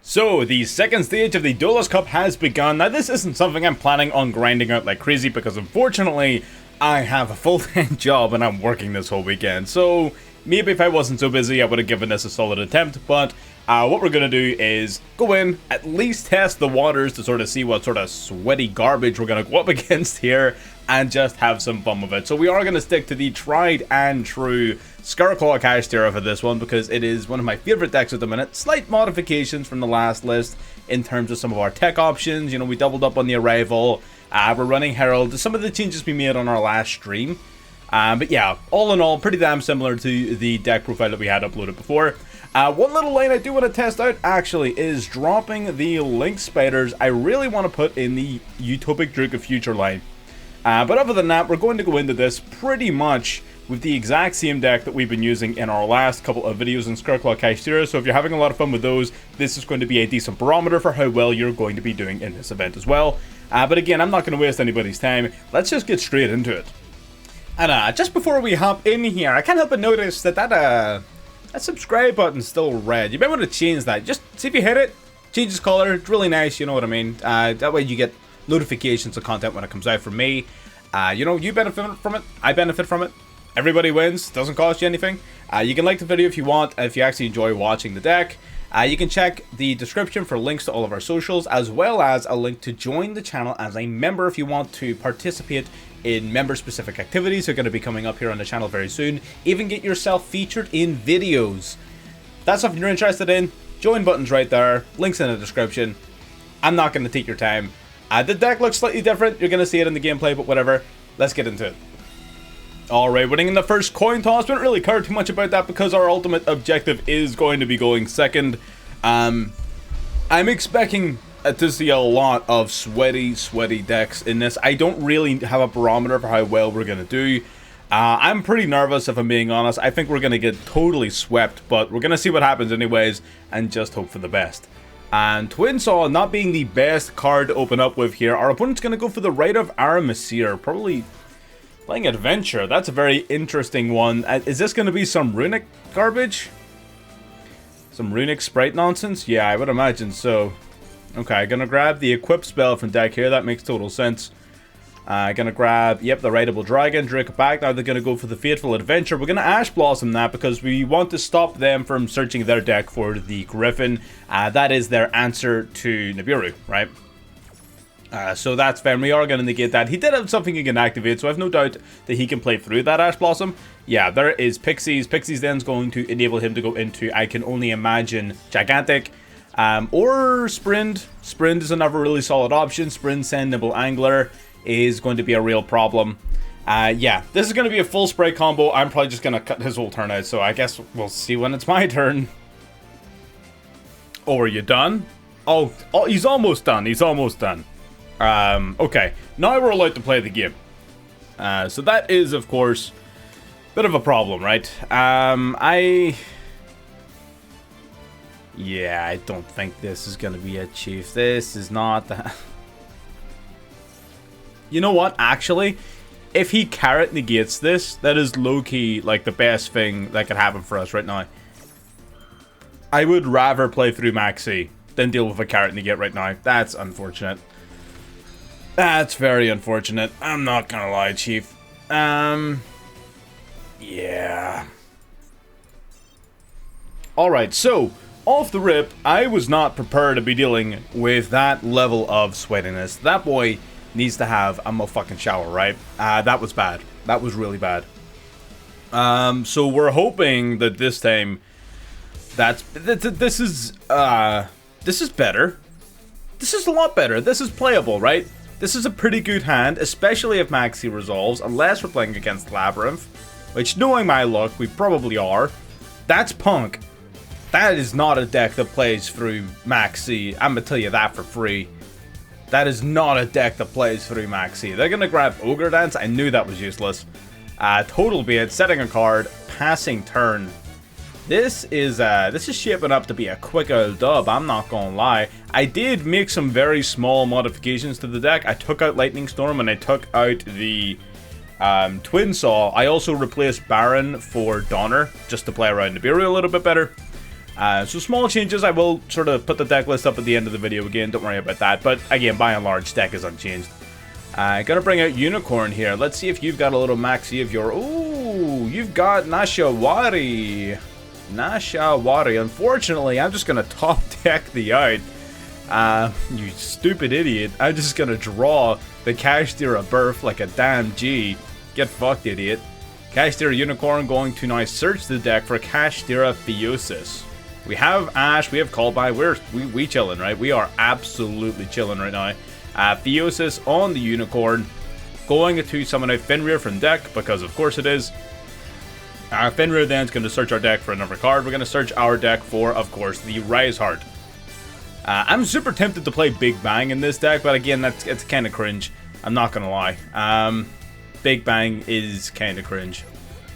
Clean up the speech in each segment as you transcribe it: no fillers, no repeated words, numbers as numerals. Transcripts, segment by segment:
So, the second stage of the Duelist Cup has begun. Now, this isn't something I'm planning on grinding out like crazy because, unfortunately, I have a full-time job and I'm working this whole weekend. So, maybe if I wasn't so busy, I would have given this a solid attempt. But what we're going to do is go in, at least test the waters to sort of see what sort of sweaty garbage we're going to go up against here and just have some fun with it. So, we are going to stick to the tried and true SCARECLAW KASHTIRA for this one because it is one of my favorite decks at the minute. Slight modifications from the last list in terms of some of our tech options. You know, we doubled up on the Arrival. We're running Herald. Some of the changes we made on our last stream. But yeah, all in all, pretty damn similar to the deck profile that we had uploaded before. One little line I do want to test out, actually, is dropping the Link Spiders. I really want to put in the Utopic Drake of Future line. But other than that, we're going to go into this pretty much with the exact same deck that we've been using in our last couple of videos in SCARECLAW KASHTIRA. So if you're having a lot of fun with those, this is going to be a decent barometer for how well you're going to be doing in this event as well. But again, I'm not going to waste anybody's time. Let's just get straight into it. And just before we hop in here, I can't help but notice that that subscribe button's still red. You might want to change that. Just see if you hit it, changes color. It's really nice, you know what I mean? That way you get notifications of content when it comes out from me. You know, you benefit from it, I benefit from it. Everybody wins, doesn't cost you anything. You can like the video if you want, if you actually enjoy watching the deck. You can check the description for links to all of our socials, as well as a link to join the channel as a member if you want to participate in member-specific activities. They're going to be coming up here on the channel very soon. Even get yourself featured in videos. That's something you're interested in. Join button's right there. Links in the description. I'm not going to take your time. The deck looks slightly different. You're going to see it in the gameplay, but whatever. Let's get into it. Alright, winning in the first coin toss. We don't really care too much about that because our ultimate objective is going to be going second. I'm expecting to see a lot of sweaty decks in this. I don't really have a barometer for how well we're going to do. I'm pretty nervous if I'm being honest. I think we're going to get totally swept, but we're going to see what happens anyways and just hope for the best. And Twin Saw not being the best card to open up with here. Our opponent's going to go for the Rite of Aramasir. Probably playing Adventure. That's a very interesting one. Is this going to be some runic garbage? Some runic sprite nonsense? Yeah, I would imagine so. Okay, gonna grab the equip spell from deck here. That makes total sense. Gonna grab, yep, the Rideable Dragon, Drake back. Now they're gonna go for the Fateful Adventure. We're gonna Ash Blossom that because we want to stop them from searching their deck for the Griffin. That is their answer to Nibiru, right? So that's fair. We are going to negate that. He did have something he can activate, so I have no doubt that he can play through that Ash Blossom. Yeah, there is Pixies. Pixies then is going to enable him to go into, I can only imagine, Gigantic. Or Sprint. Sprint is another really solid option. Sprint, Send, Nimble Angler is going to be a real problem. Yeah, this is going to be a full spray combo. I'm probably just going to cut his whole turn out, so I guess we'll see when it's my turn. Oh, are you done? Oh, he's almost done. He's almost done. Okay, now we're allowed to play the game. So that is, of course, a bit of a problem, right? Yeah, I don't think this is gonna be it, Chief. This is not that. You know what, actually? If he carrot negates this, that is low-key, like, the best thing that could happen for us right now. I would rather play through Maxi than deal with a carrot negate right now. That's unfortunate. That's very unfortunate. I'm not gonna lie, Chief. Yeah. Alright, so, off the rip, I was not prepared to be dealing with that level of sweatiness. That boy needs to have a motherfucking shower, right? That was bad. That was really bad. So we're hoping that this time, this is better. This is a lot better. This is playable, right? This is a pretty good hand, especially if Maxi resolves, unless we're playing against Labyrinth, which, knowing my luck, we probably are. That's punk. That is not a deck that plays through Maxi. I'm gonna tell you that for free. That is not a deck that plays through Maxi. They're gonna grab Ogre Dance. I knew that was useless. Total Bait, setting a card, passing turn. This is shaping up to be a quick old dub, I'm not gonna lie. I did make some very small modifications to the deck. I took out Lightning Storm and I took out the Twin Saw. I also replaced Baron for Donner, just to play around Nibiru a little bit better. So small changes. I will sort of put the deck list up at the end of the video again. Don't worry about that. But again, by and large, deck is unchanged. Gonna bring out Unicorn here. Let's see if you've got a little maxi of your... Ooh, you've got Nashawari. Nashawari. Unfortunately, I'm just gonna top deck the out. You stupid idiot. I'm just gonna draw the KASHTIRA Birth like a damn G. Get fucked, idiot. KASHTIRA Unicorn going to now search the deck for KASHTIRA Theosis. We have Ash, we have Callby, we chilling, right? We are absolutely chilling right now. Theosis on the Unicorn, going to summon out Fenrir from deck, because of course it is. Fenrir then is going to search our deck for another card. We're going to search our deck for, of course, the Rise Heart. I'm super tempted to play Big Bang in this deck, but again, it's kind of cringe. I'm not going to lie. Big Bang is kind of cringe.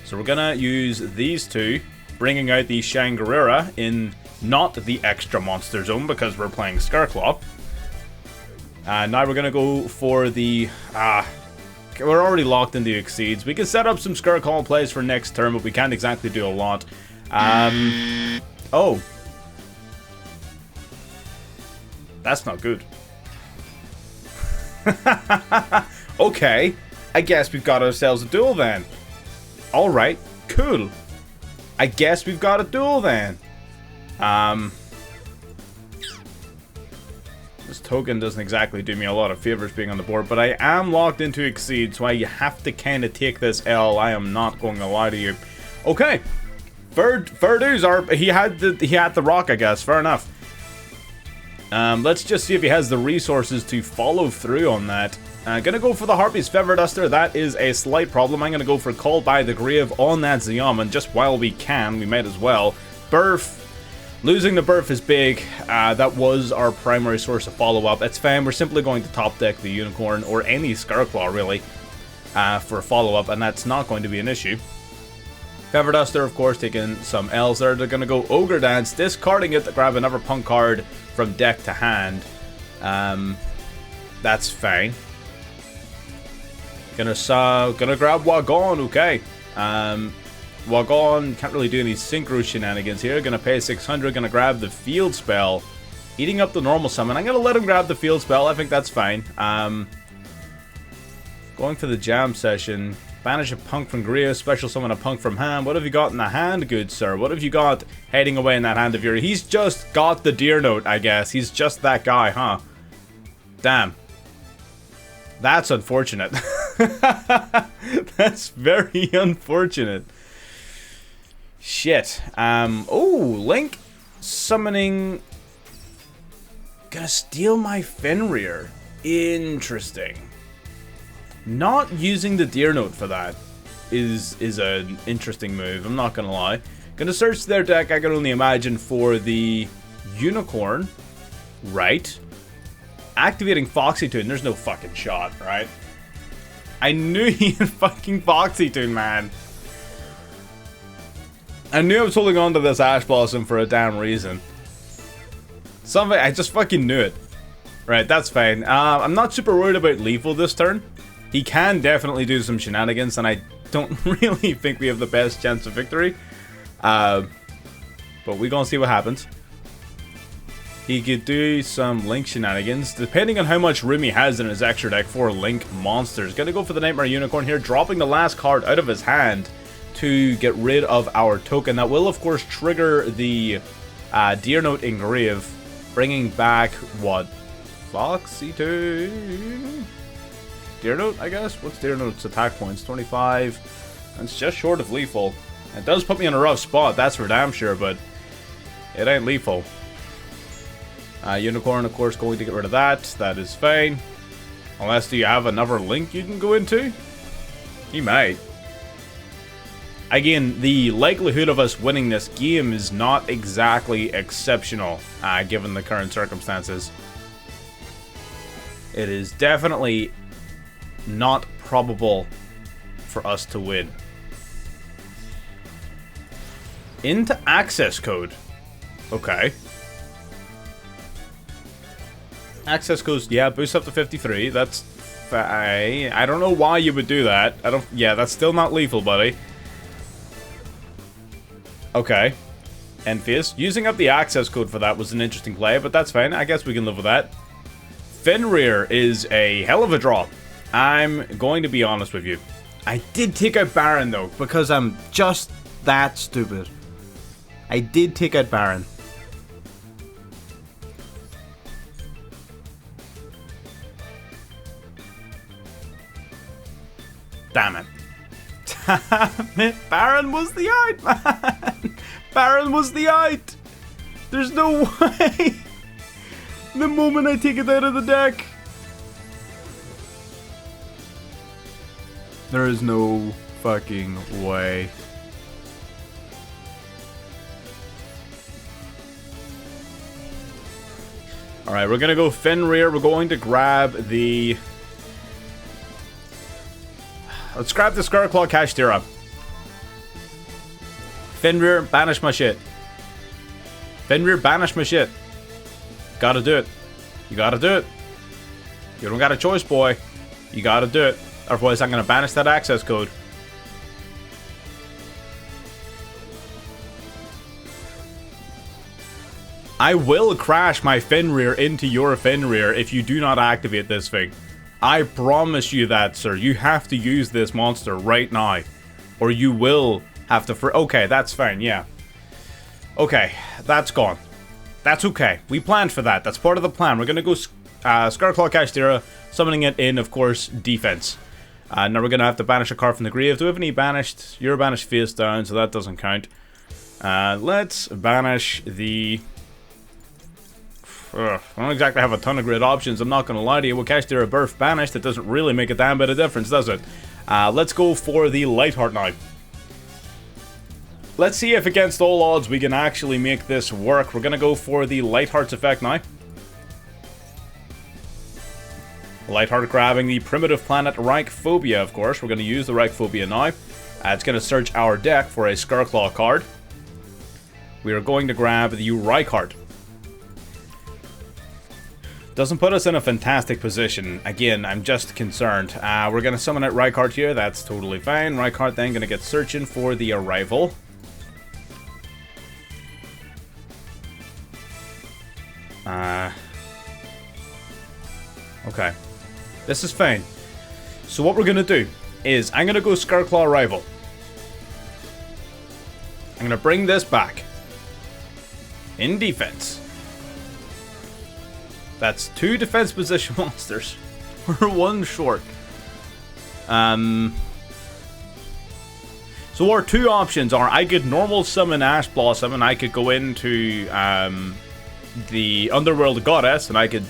So we're going to use these two, bringing out the Shangri-La in not the extra monster zone, because we're playing SCARECLAW. Now we're going to go for the... we're already locked into Exceeds. We can set up some SCARECLAW plays for next turn, but we can't exactly do a lot. Oh. That's not good. Okay. I guess we've got ourselves a duel then. Alright. Cool. I guess we've got a duel then. This token doesn't exactly do me a lot of favors being on the board, but I am locked into Exceed, so I have to kind of take this L. I am not going to lie to you. Okay, fair dues. He had the rock, I guess. Fair enough. Let's just see if he has the resources to follow through on that. Gonna go for the Harpy's Feather Duster. That is a slight problem. I'm gonna go for Call by the Grave on that Zeoman. Just while we can, we might as well. Birth. Losing the Birth is big. That was our primary source of follow-up. It's fine. We're simply going to top deck the Unicorn, or any SCARECLAW, really, for a follow-up, and that's not going to be an issue. Feather Duster, of course, taking some L's there. They're going to go Ogre Dance, discarding it to grab another punk card from deck to hand. That's fine. Gonna grab Wagon, okay. Wagon can't really do any synchro shenanigans here. Gonna pay 600, gonna grab the field spell. Eating up the normal summon. I'm gonna let him grab the field spell, I think that's fine. Going for the jam session. Banish a punk from Grio, special summon a punk from hand. What have you got in the hand, good sir? What have you got hiding away in that hand of yours? He's just got the deer note, I guess. He's just that guy, huh? Damn. That's unfortunate. That's very unfortunate. Shit. Oh, Link summoning. Gonna steal my Fenrir. Interesting. Not using the deer note for that is an interesting move. I'm not gonna lie. Gonna search their deck. I can only imagine for the Unicorn. Right. Activating Foxy Tune. There's no fucking shot, right? I knew he had fucking Foxy Tune, man. I knew I was holding on to this Ash Blossom for a damn reason. I just fucking knew it. Right, that's fine. I'm not super worried about lethal this turn. He can definitely do some shenanigans, and I don't really think we have the best chance of victory. But we're gonna see what happens. He could do some Link shenanigans, depending on how much room he has in his extra deck for Link monsters. Gonna go for the Nightmare Unicorn here, dropping the last card out of his hand to get rid of our token. That will, of course, trigger the Deer Note Engrave, bringing back, what? Foxy Tune? Deer Note, I guess? What's Deer Note's attack points? 25. That's just short of lethal. It does put me in a rough spot, that's for damn sure, but it ain't lethal. Unicorn, of course, going to get rid of that. That is fine. Unless, do you have another Link you can go into? He might. Again, the likelihood of us winning this game is not exactly exceptional, given the current circumstances. It is definitely not probable for us to win. Into access code. Okay. Access codes, yeah, boost up to 53. That's fine. I don't know why you would do that. Yeah, that's still not lethal, buddy. Okay. end phase. Using up the access code for that was an interesting play, but that's fine. I guess we can live with that. Fenrir is a hell of a draw. I'm going to be honest with you. I did take out Baron though, because I'm just that stupid. I did take out Baron. Damn it. Damn it. Baron was the out, man. Baron was the out. There's no way. The moment I take it out of the deck. There is no fucking way. Alright, we're gonna go Fenrir. We're going to grab the... Let's grab the SCARECLAW KASHTIRA. Fenrir, banish my shit. Fenrir, banish my shit. Gotta do it. You gotta do it. You don't got a choice, boy. You gotta do it. Otherwise, I'm gonna banish that access code. I will crash my Fenrir into your Fenrir if you do not activate this thing. I promise you that, sir. You have to use this monster right now. Or you will have to... Okay, that's fine, yeah. Okay, that's gone. That's okay. We planned for that. That's part of the plan. We're going to go SCARECLAW KASHTIRA, summoning it in, of course, defense. Now we're going to have to banish a card from the grave. Do we have any banished? You're banished face down, so that doesn't count. Let's banish the... I don't exactly have a ton of great options, I'm not going to lie to you. With KASHTIRA Birth banished, it doesn't really make a damn bit of difference, does it? Let's go for the Lightheart now. Let's see if against all odds we can actually make this work. We're going to go for the Lightheart's effect now. Lightheart grabbing the Primitive Planet Reichphobia, of course. We're going to use the Reichphobia now. It's going to search our deck for a SCARECLAW card. We are going to grab the Reichheart. Doesn't put us in a fantastic position. Again, I'm just concerned. We're going to summon out Reichheart here. That's totally fine. Reichheart then going to get searching for the Arrival. Okay. This is fine. So what we're going to do is I'm going to go SCARECLAW Arrival. I'm going to bring this back. In defense. That's 2 defense position monsters. We're 1 short. So our 2 options are I could normal summon Ash Blossom and I could go into the Underworld Goddess and I could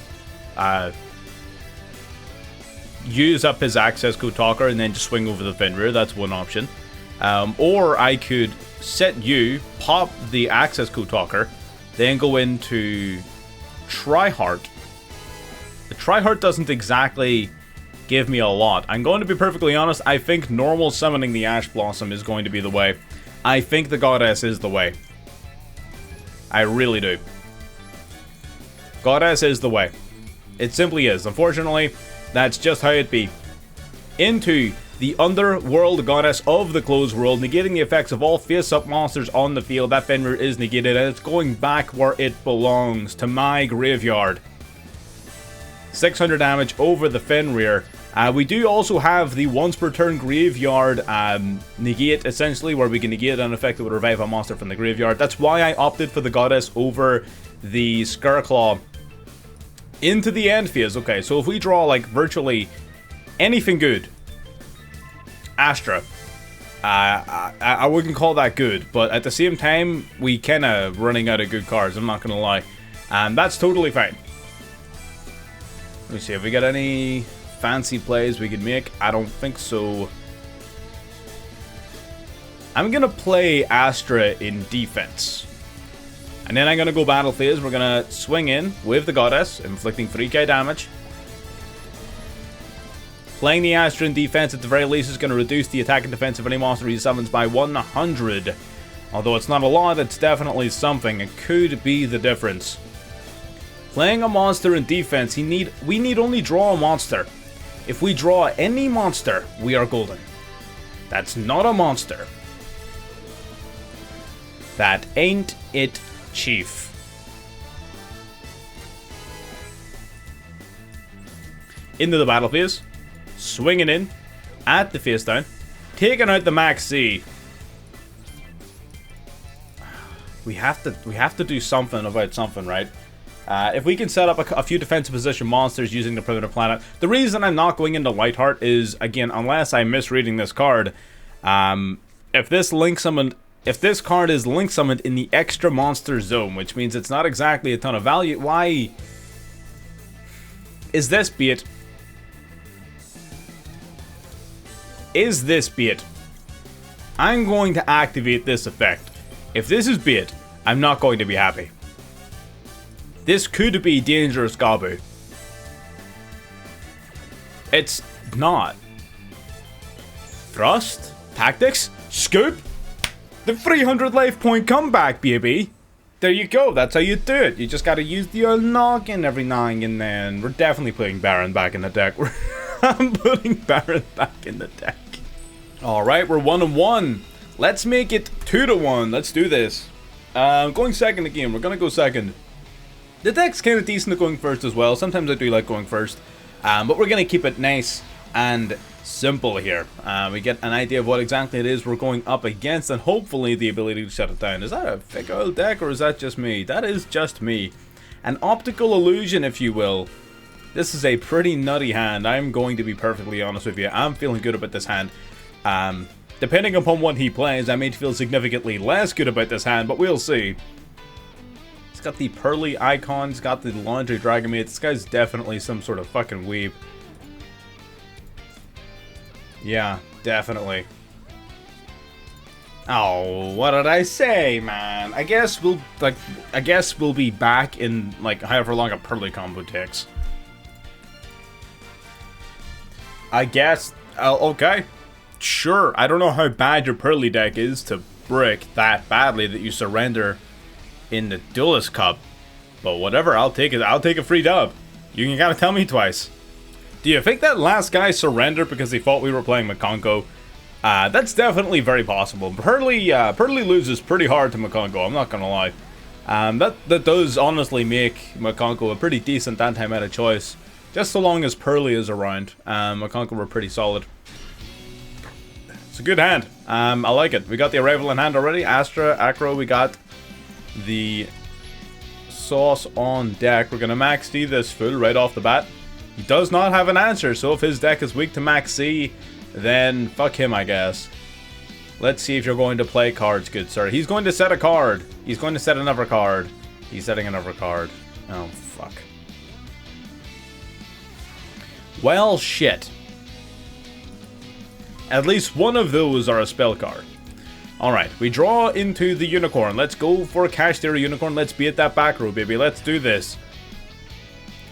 use up his access code talker and then just swing over the Fenrir. That's one option. Or I could set you, pop the access code talker, then go into Triheart. The Triheart doesn't exactly give me a lot. I'm going to be perfectly honest, I think normal summoning the Ash Blossom is going to be the way. I think the Goddess is the way. I really do. Goddess is the way. It simply is. Unfortunately, that's just how it be. Into the Underworld Goddess of the Closed World, negating the effects of all face-up monsters on the field. That Fenrir is negated, and it's going back where it belongs, to my graveyard. 600 damage over the Fenrir. We do also have the once per turn graveyard negate, essentially, where we can negate an effect that would revive a monster from the graveyard. That's why I opted for the Goddess over the SCARECLAW into the end phase. Okay, so if we draw, like, virtually anything good, Astra, I wouldn't call that good, but at the same time, we kinda running out of good cards, I'm not gonna lie. And that's totally fine. Let me see, have we got any fancy plays we could make? I don't think so. I'm gonna play Astra in defense. And then I'm gonna go battle phase. We're gonna swing in with the Goddess, inflicting 3k damage. Playing the Astra in defense at the very least is gonna reduce the attack and defense of any monster he summons by 100. Although it's not a lot, it's definitely something. It could be the difference. Playing a monster in defense, we need only draw a monster. If we draw any monster, we are golden. That's not a monster. That ain't it, Chief. Into the battle phase. Swinging in at the face down. Taking out the Max C. We have to do something about something, right? If we can set up a few defensive position monsters using the Primitive Planet. The reason I'm not going into Whiteheart is, again, unless I'm misreading this card, if this card is link summoned in the extra monster zone, which means it's not exactly a ton of value, why is this bait? Is this bait? I'm going to activate this effect. If this is bait, I'm not going to be happy. This could be dangerous Gabu. It's not. Thrust? Tactics? Scoop? The 300 life point comeback, baby! There you go, that's how you do it. You just gotta use the old noggin every now and then. We're definitely putting Baron back in the deck. I'm putting Baron back in the deck. Alright, we're 1-1. Let's make it 2-1. Let's do this. Going second again. We're gonna go second. The deck's kind of decent at going first as well. Sometimes I do like going first. But we're gonna keep it nice and simple here. We get an idea of what exactly it is we're going up against, and hopefully the ability to shut it down. Is that a thick oil deck, or is that just me? That is just me. An optical illusion, if you will. This is a pretty nutty hand. I'm going to be perfectly honest with you. I'm feeling good about this hand. Depending upon what he plays, I may feel significantly less good about this hand, but we'll see. He's got the Purrely icon, he's got the Laundry Dragon Mate. This guy's definitely some sort of fucking weeb. Yeah, definitely. Oh, what did I say, man? I guess we'll be back in like however long a Purrely combo takes. I guess. Okay. Sure. I don't know how bad your Purrely deck is to brick that badly that you surrender in the Duelist Cup, but whatever. I'll take it. I'll take a free dub. You can kind of tell me twice. Do you think that last guy surrendered because he thought we were playing Makonko? That's definitely very possible. Purrely loses pretty hard to Makonko, I'm not gonna lie. That does honestly make Makonko a pretty decent anti-meta choice. Just so long as Purrely is around. Makonko were pretty solid. It's a good hand. I like it. We got the Arrival in hand already. Astra, Acro, we got the Sauce on deck. We're gonna Max D this full right off the bat. He does not have an answer, so if his deck is weak to Max C, then fuck him, I guess. Let's see if you're going to play cards, good sir. He's going to set a card. He's going to set another card. He's setting another card. Oh, fuck. Well, shit. At least one of those are a spell card. Alright, we draw into the Unicorn. Let's go for KASHTIRA Unicorn. Let's be at that back row, baby. Let's do this.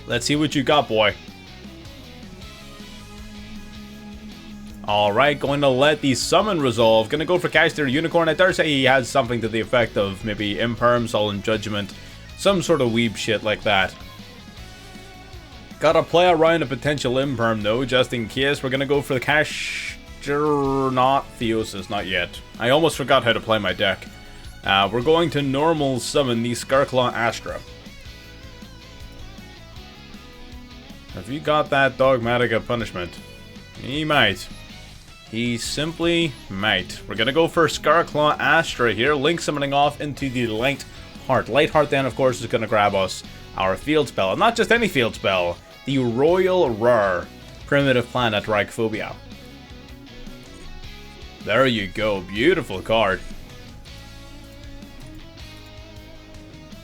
Let's see what you got, boy. Alright, going to let the summon resolve. Gonna go for KASHTIRA Unicorn. I dare say he has something to the effect of maybe Imperm, Solemn Judgment, some sort of weeb shit like that. Gotta play around a potential Imperm though, just in case. We're gonna go for the not Theosis, not yet. I almost forgot how to play my deck. We're going to normal summon the SCARECLAW Astra. Have you got that Dogmatica punishment? He might. He simply might. We're gonna go for SCARECLAW Astra here, link summoning off into the Lightheart. Lightheart then, of course, is gonna grab us our field spell. And not just any field spell, the Royal Rare Primitive Planet Reichphobia. There you go, beautiful card.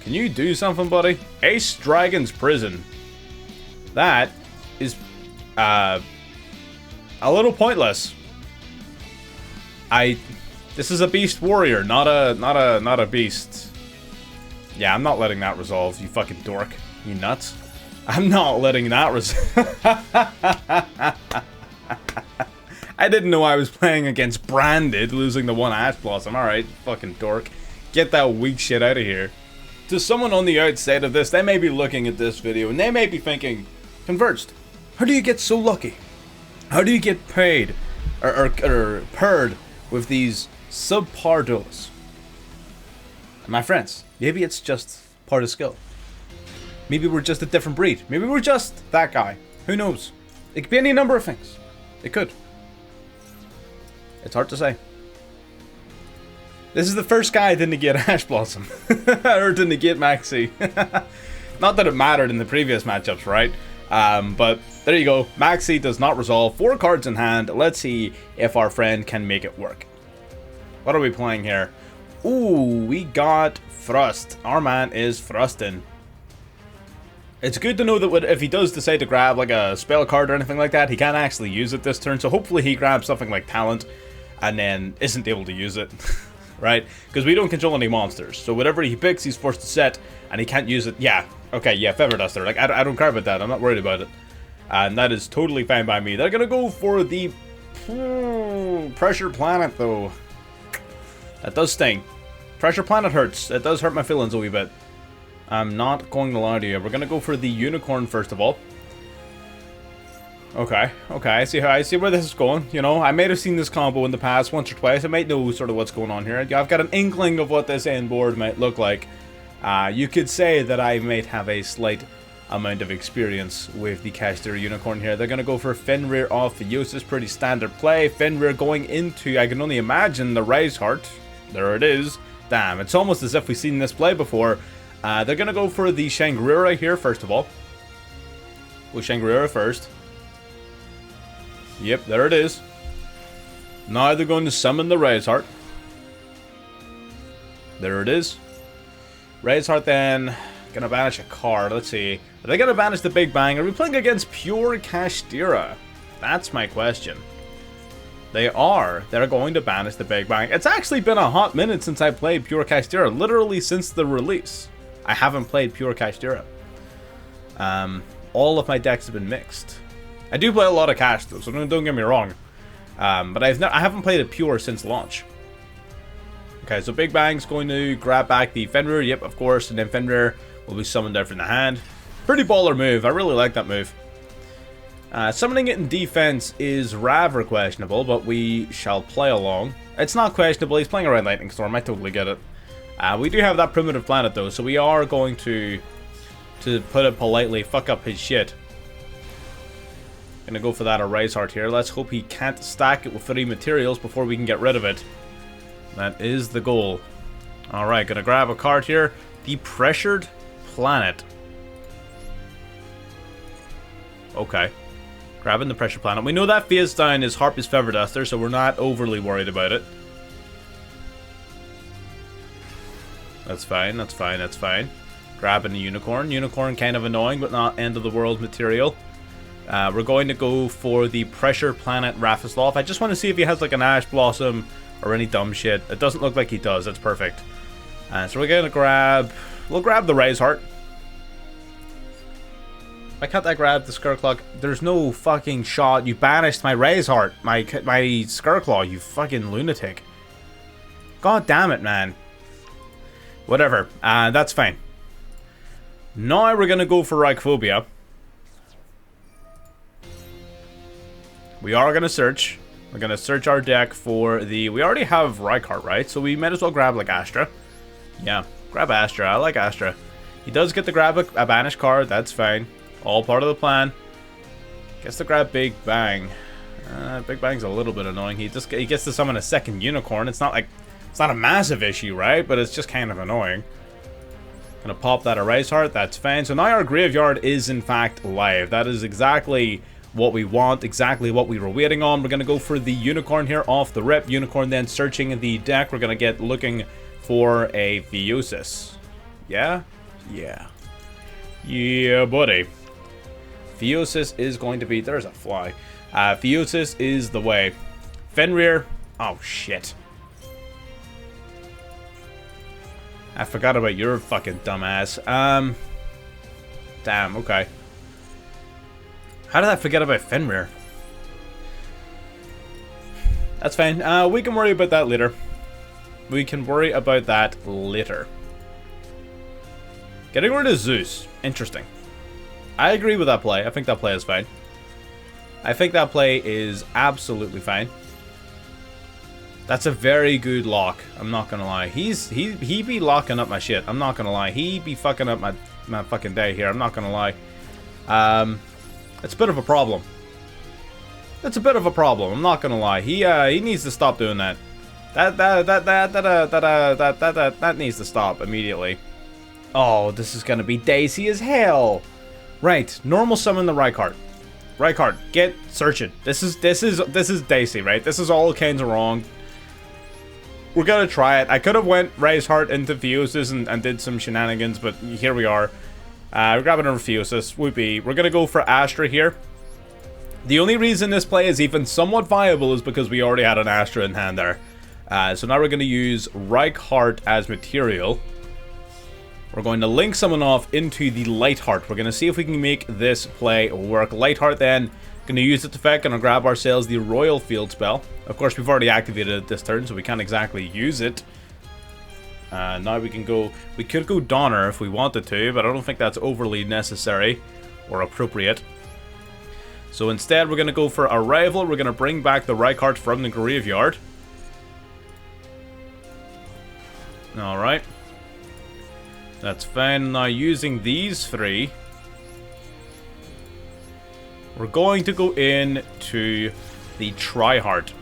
Can you do something, buddy? Ace Dragon's Prison. That is a little pointless. This is a beast warrior, not a beast. Yeah, I'm not letting that resolve, you fucking dork. You nuts? I'm not letting that I didn't know I was playing against Branded, losing the one Ash Blossom. Alright, fucking dork. Get that weak shit out of here. To someone on the outside of this, they may be looking at this video and they may be thinking, Converged, how do you get so lucky? How do you get paid or purred with these subpar duels? And my friends, maybe it's just part of skill. Maybe we're just a different breed. Maybe we're just that guy. Who knows? It could be any number of things. It could. It's hard to say. This is the first guy to negate Ash Blossom. Or to negate Maxi. Not that it mattered in the previous matchups, right? But there you go. Maxi does not resolve. 4 cards in hand. Let's see if our friend can make it work. What are we playing here? Ooh, we got Thrust. Our man is thrusting. It's good to know that if he does decide to grab like a spell card or anything like that, he can actually use it this turn. So hopefully he grabs something like Talent and then isn't able to use it. Right? Because we don't control any monsters. So whatever he picks, he's forced to set and he can't use it. Yeah. Okay, yeah, Feather Duster. Like, I don't care about that. I'm not worried about it. And that is totally fine by me. They're going to go for the Pressure Planet, though. That does sting. Pressure Planet hurts. It does hurt my feelings a wee bit. I'm not going to lie to you. We're going to go for the Unicorn first of all. Okay, I see where this is going. You know, I might have seen this combo in the past once or twice. I might know sort of what's going on here. I've got an inkling of what this end board might look like. You could say that I might have a slight amount of experience with the KASHTIRA Unicorn here. They're going to go for Fenrir off Theosis. Pretty standard play. Fenrir going into, I can only imagine, the Rise Heart. There it is. Damn, it's almost as if we've seen this play before. They're going to go for the Shangri-La here, first of all. With Shangri-La first. Yep, there it is. Now they're going to summon the Rise Heart. There it is. Rise Heart then. Gonna banish a card. Let's see. Are they gonna banish the Big Bang? Are we playing against pure KASHTIRA? That's my question. They are. They're going to banish the Big Bang. It's actually been a hot minute since I played pure KASHTIRA. Literally since the release. I haven't played pure KASHTIRA. All of my decks have been mixed. I do play a lot of Cash though, so don't get me wrong. But I haven't played it pure since launch. Okay, so Big Bang's going to grab back the Fenrir. Yep, of course. And then Fenrir will be summoned out from the hand. Pretty baller move. I really like that move. Summoning it in defense is rather questionable, but we shall play along. It's not questionable. He's playing around Lightning Storm. I totally get it. We do have that primitive planet though, so we are going to put it politely, fuck up his shit. Gonna go for that Rise Heart here. Let's hope he can't stack it with 3 materials before we can get rid of it. That is the goal. Alright, gonna grab a card here. The Pressured Planet. Okay. Grabbing the Pressured Planet. We know that phase down is Harpy's Feather Duster, so we're not overly worried about it. That's fine, that's fine, that's fine. Grabbing the Unicorn. Unicorn kind of annoying, but not end of the world material. We're going to go for the Pressure Planet Raphislov. I just want to see if he has like an Ash Blossom or any dumb shit. It doesn't look like he does. That's perfect. So we're going to grab... We'll grab the Rise Heart. Why can't I grab the SCARECLAW? There's no fucking shot. You banished my Rise Heart. My SCARECLAW, you fucking lunatic. God damn it, man. Whatever. That's fine. Now we're going to go for Reichphobia. We are going to search. We're going to search our deck for the... We already have Rykart, right? So we might as well grab, like, Astra. Yeah, grab Astra. I like Astra. He does get to grab a banish card. That's fine. All part of the plan. Gets to grab Big Bang. Big Bang's a little bit annoying. He gets to summon a second Unicorn. It's not like... It's not a massive issue, right? But it's just kind of annoying. Gonna pop that Rise Heart. That's fine. So now our graveyard is, in fact, live. That is exactly... what we want, exactly what we were waiting on. We're going to go for the Unicorn here off the rip. Unicorn then searching the deck. We're going to get looking for a Theosis. Yeah? Yeah. Yeah, buddy. Theosis is going to be... There's a fly. Theosis is the way. Fenrir. Oh, shit. I forgot about your fucking dumbass. Damn, okay. How did I forget about Fenrir? That's fine. We can worry about that later. We can worry about that later. Getting rid of Zeus. Interesting. I agree with that play. I think that play is fine. I think that play is absolutely fine. That's a very good lock. I'm not gonna lie. He be locking up my shit. I'm not gonna lie. He be fucking up my fucking day here. I'm not gonna lie. It's a bit of a problem. It's a bit of a problem. I'm not gonna lie. He needs to stop doing that. That needs to stop immediately. Oh, this is gonna be dicey as hell. Right, normal summon the Rykart. Rykart, get searching. This is dicey, right? This is all kinds of wrong. We're gonna try it. I could have went Raise Heart into Theosis and did some shenanigans, but here we are. We're grabbing a Theosis. Whoopee. We're gonna go for Astra here. The only reason this play is even somewhat viable is because we already had an Astra in hand there. So now we're gonna use Rykart as material. We're going to link someone off into the Lightheart. We're going to see if we can make this play work. Lightheart then, going to use its effect, going to grab ourselves the Royal Field spell. Of course, we've already activated it this turn, so we can't exactly use it. Now we can go, we could go Donner if we wanted to, but I don't think that's overly necessary or appropriate. So instead, we're going to go for Arrival. We're going to bring back the Rykart from the graveyard. Alright. That's fine. Now using these three, we're going to go in to the Tri-Heart.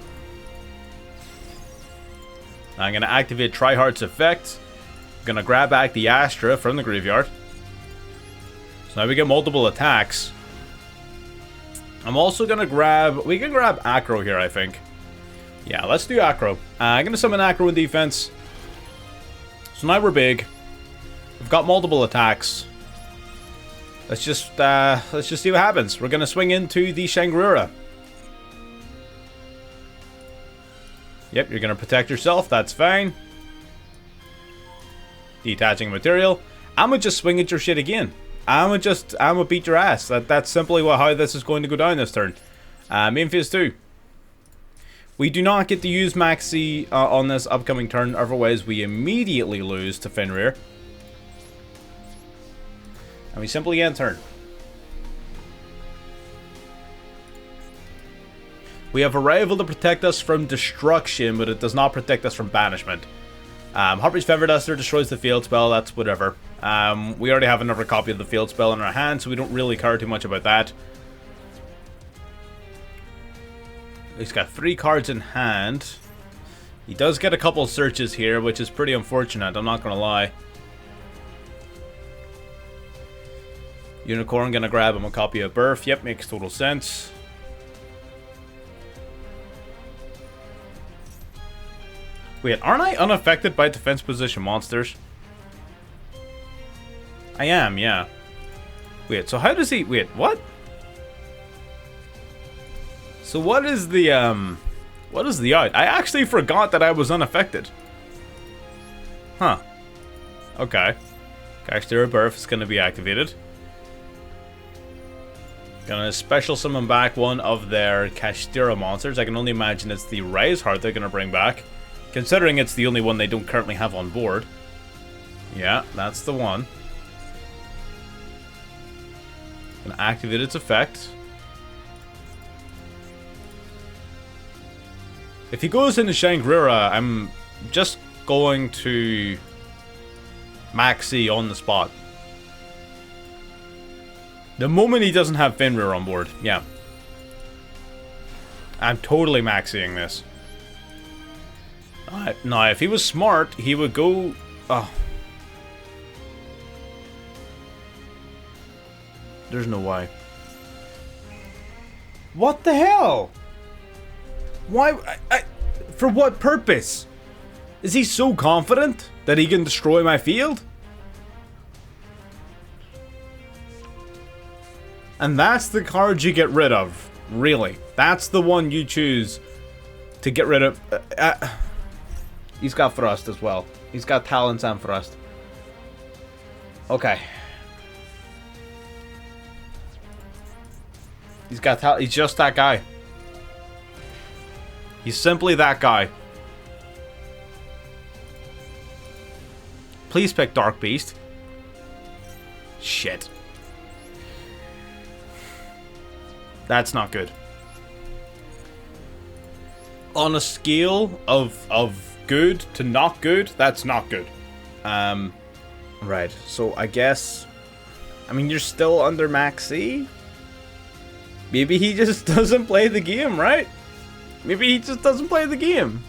I'm going to activate Tri-Heart's effect. I'm going to grab back the Astra from the graveyard. So now we get multiple attacks. I'm also going to grab, we can grab Acro here, I think. Yeah, let's do Acro. I'm going to summon Acro in defense. So now we're big. We've got multiple attacks. Let's just see what happens. We're gonna swing into the Shangri-La. Yep, you're gonna protect yourself. That's fine. Detaching material. I'ma just swing at your shit again. I'ma beat your ass. That's simply how this is going to go down this turn. Main phase 2. We do not get to use Maxi on this upcoming turn. Otherwise, we immediately lose to Fenrir. And we simply end turn. We have Arrival to protect us from destruction, but it does not protect us from banishment. Heartbreach Feather Duster destroys the field spell, that's whatever. We already have another copy of the field spell in our hand, so we don't really care too much about that. He's got 3 cards in hand. He does get a couple searches here, which is pretty unfortunate, I'm not gonna lie. Unicorn, gonna grab him a copy of Birth. Yep, makes total sense. Wait, aren't I unaffected by defense position monsters? I am, yeah. Wait, so how does he... Wait, what? So what is the, what is the out? I actually forgot that I was unaffected. Huh. Okay. KASHTIRA Birth is gonna be activated. Gonna special summon back one of their KASHTIRA monsters. I can only imagine it's the Rise Heart they're gonna bring back, considering it's the only one they don't currently have on board. Yeah, that's the one. Gonna activate its effect. If he goes into Shangri-La, I'm just going to Maxi on the spot. The moment he doesn't have Fenrir on board, yeah. I'm totally maxing this. Now, if he was smart, he would go... Oh. There's no way. What the hell? Why? For what purpose? Is he so confident that he can destroy my field? And that's the card you get rid of, really. That's the one you choose to get rid of. He's got Thrust as well. He's got Talents and Thrust. Okay. He's just that guy. He's simply that guy. Please pick Dark Beast. Shit. That's not good. on a scale of good to not good, that's not good. Right, so I guess, I mean, you're still under max C? Maybe he just doesn't play the game, right? Maybe he just doesn't play the game.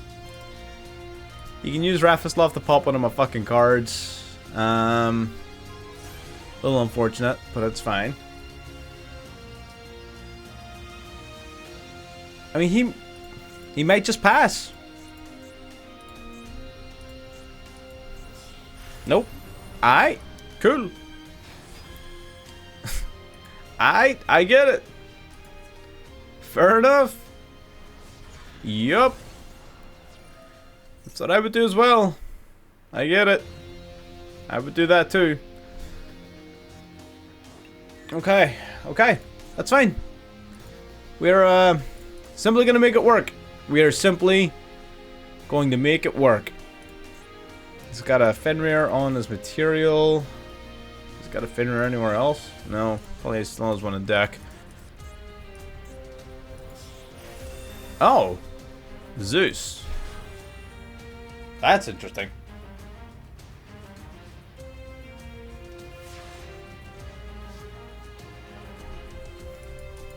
You can use Rafislav to pop one of my fucking cards. A little unfortunate, but it's fine. I mean, he might just pass. Nope. Aight. Cool. Aight. I get it. Fair enough. Yup. That's what I would do as well. I get it. I would do that too. Okay. Okay. That's fine. We're, simply gonna make it work. We are simply going to make it work. He's got a Fenrir on his material. He's got a Fenrir anywhere else? No. Probably still has one in deck. Oh. Zeus. That's interesting.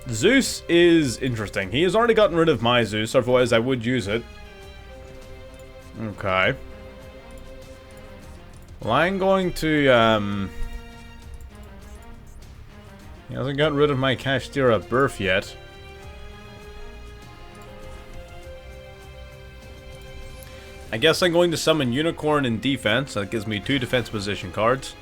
Zeus is interesting. He has already gotten rid of my Zeus, otherwise I would use it. Okay. Well, I'm going to, he hasn't gotten rid of my KASHTIRA birth yet. I guess I'm going to summon Unicorn in defense. That gives me 2 defense position cards.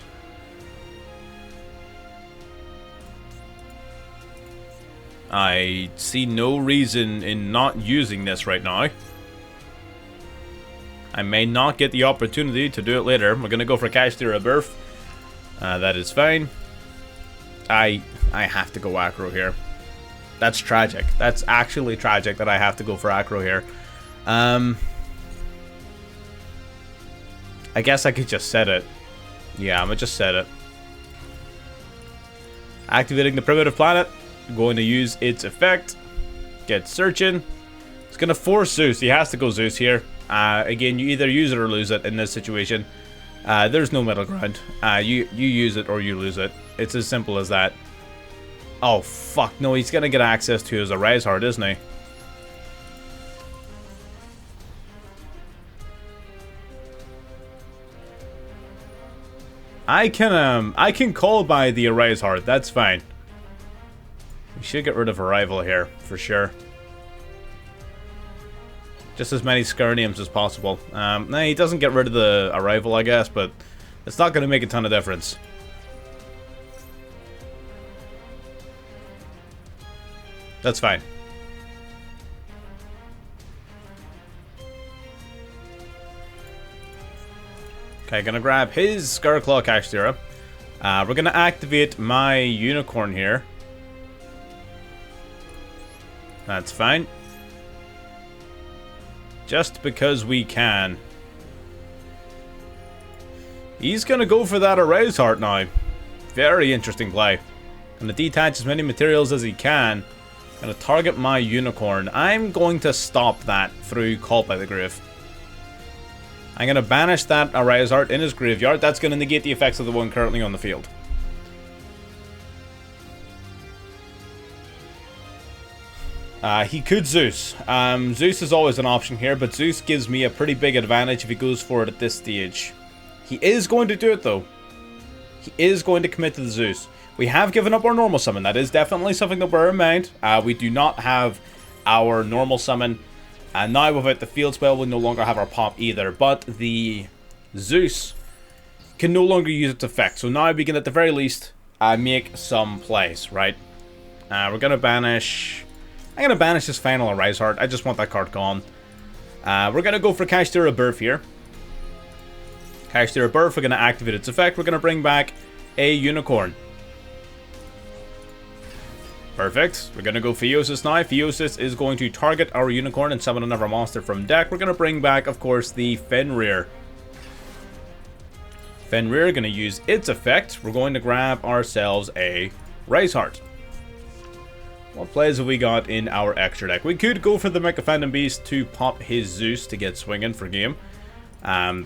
I see no reason in not using this right now. I may not get the opportunity to do it later. We're gonna go for KASHTIRA birth. That is fine. I have to go aggro here. That's tragic. That's actually tragic that I have to go for aggro here. I guess I could just set it. Yeah, I'm gonna just set it. Activating the primitive planet. Going to use its effect. Get searching. It's gonna force Zeus. He has to go Zeus here. Again, you either use it or lose it in this situation. There's no middle ground. You use it or you lose it. It's as simple as that. Oh fuck no, he's gonna get access to his Arise Heart, isn't he? I can call by the Arise Heart. That's fine. We should get rid of Arrival here, for sure. Just as many Scarniums as possible. Nah, he doesn't get rid of the Arrival, I guess, but it's not going to make a ton of difference. That's fine. Okay, gonna grab his SCARECLAW KASHTIRA. We're gonna activate my Unicorn here. That's fine. Just because we can. He's gonna go for that Arise Heart now. Very interesting play. Gonna detach as many materials as he can. Gonna target my Unicorn. I'm going to stop that through Call by the Grave. I'm going to banish that Arise Heart in his graveyard. That's going to negate the effects of the one currently on the field. He could Zeus. Zeus is always an option here, but Zeus gives me a pretty big advantage if he goes for it at this stage. He is going to do it, though. He is going to commit to the Zeus. We have given up our normal summon. That is definitely something to bear in mind. We do not have our normal summon. And now without the field spell, we no longer have our pop either. But the Zeus can no longer use its effect. So now we can at the very least make some plays, right? We're going to banish... I'm going to banish this final Arise Heart. I just want that card gone. We're going to go for KASHTIRA Birth here. KASHTIRA Birth, we're going to activate its effect. We're going to bring back a Unicorn. Perfect. We're going to go Theosis now. Theosis is going to target our Unicorn and summon another monster from deck. We're going to bring back, of course, the Fenrir. Fenrir going to use its effect. We're going to grab ourselves a Rise Heart. What plays have we got in our extra deck? We could go for the Mecha Phantom Beast to pop his Zeus to get swinging for game.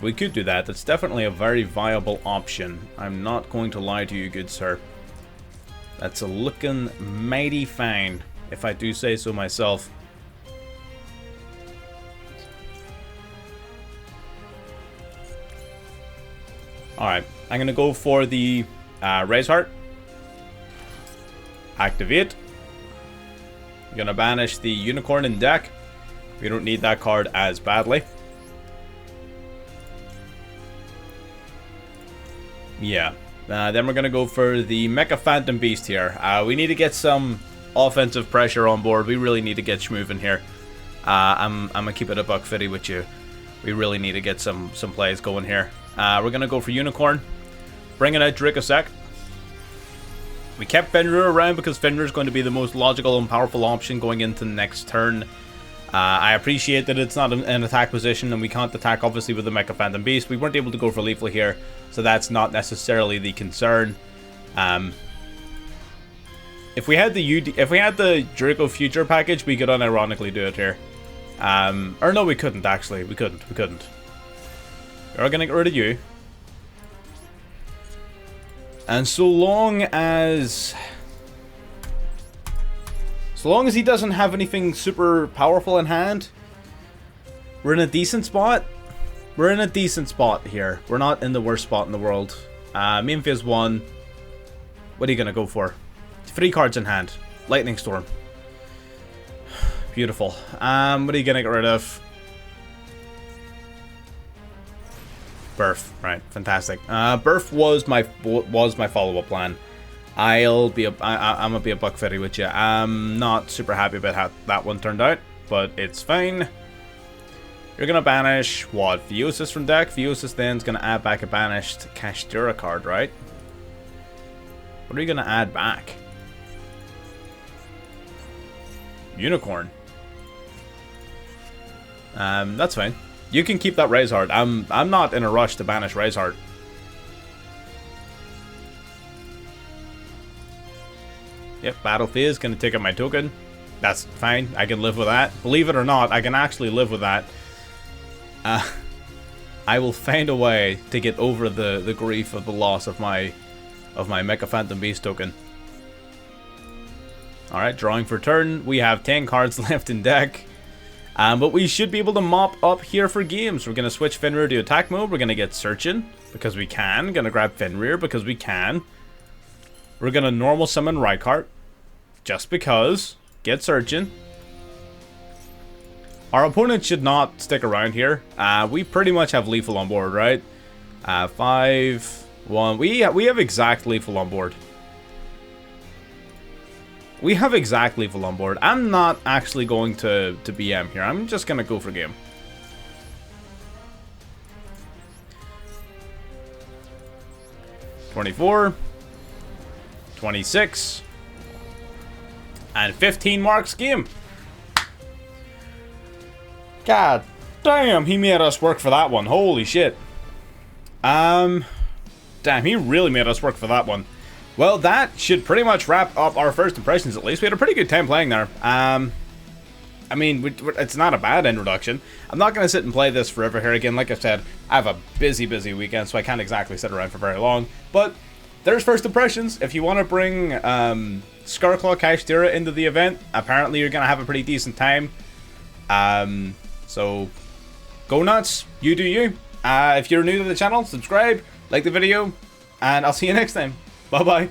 We could do that. That's definitely a very viable option. I'm not going to lie to you, good sir. That's a looking mighty fine, if I do say so myself. Alright, I'm going to go for the Raise Heart. Activate. I'm going to banish the Unicorn in deck. We don't need that card as badly. Yeah. Then we're going to go for the Mecha Phantom Beast here. We need to get some offensive pressure on board. We really need to get moving here. I'm going to keep it a $150 with you. We really need to get some plays going here. We're going to go for Unicorn. Bringing out Dracossack. We kept Fenrir around because Fenrir is going to be the most logical and powerful option going into the next turn. I appreciate that it's not an attack position and we can't attack obviously with the Mecha Phantom Beast. We weren't able to go for Lethal here, so that's not necessarily the concern. If we had the Draco Future package, we could unironically do it here. Or no, we couldn't actually. We couldn't. We're gonna get rid of you. And so long as he doesn't have anything super powerful in hand, we're in a decent spot. We're in a decent spot here. We're not in the worst spot in the world. Main phase 1. What are you gonna go for? 3 cards in hand. Lightning Storm. Beautiful. What are you gonna get rid of? Birth, right? Fantastic. Birth was my follow-up plan. I'm gonna be a $150 with you. I'm not super happy about how that one turned out, but it's fine. You're gonna banish what? Theosis from deck. Theosis then's gonna add back a banished KASHTIRA card, right? What are you gonna add back? Unicorn. That's fine. You can keep that Raise Heart. I'm not in a rush to banish Raise Heart. Yep, Battle Phase gonna take up my token. That's fine. I can live with that. Believe it or not, I can actually live with that. I will find a way to get over the grief of the loss of my Mecha Phantom Beast token. Alright, drawing for turn. We have 10 cards left in deck. But we should be able to mop up here for games. We're going to switch Fenrir to attack mode. We're going to get Searching because we can. Going to grab Fenrir because we can. We're going to normal summon Rykart just because. Get Searching. Our opponent should not stick around here. We pretty much have lethal on board, right? 5, 1. We have exact lethal on board. We have exact lethal on board. I'm not actually going to BM here. I'm just going to go for game. $24, $26, and 15 marks game. God damn, he made us work for that one. Holy shit. Damn, he really made us work for that one. Well, that should pretty much wrap up our first impressions, at least. We had a pretty good time playing there. I mean, it's not a bad introduction. I'm not going to sit and play this forever here again. Like I said, I have a busy weekend, so I can't exactly sit around for very long. But there's first impressions. If you want to bring SCARECLAW KASHTIRA into the event, apparently you're going to have a pretty decent time. So, go nuts. You do you. If you're new to the channel, subscribe, like the video, and I'll see you next time. Bye-bye.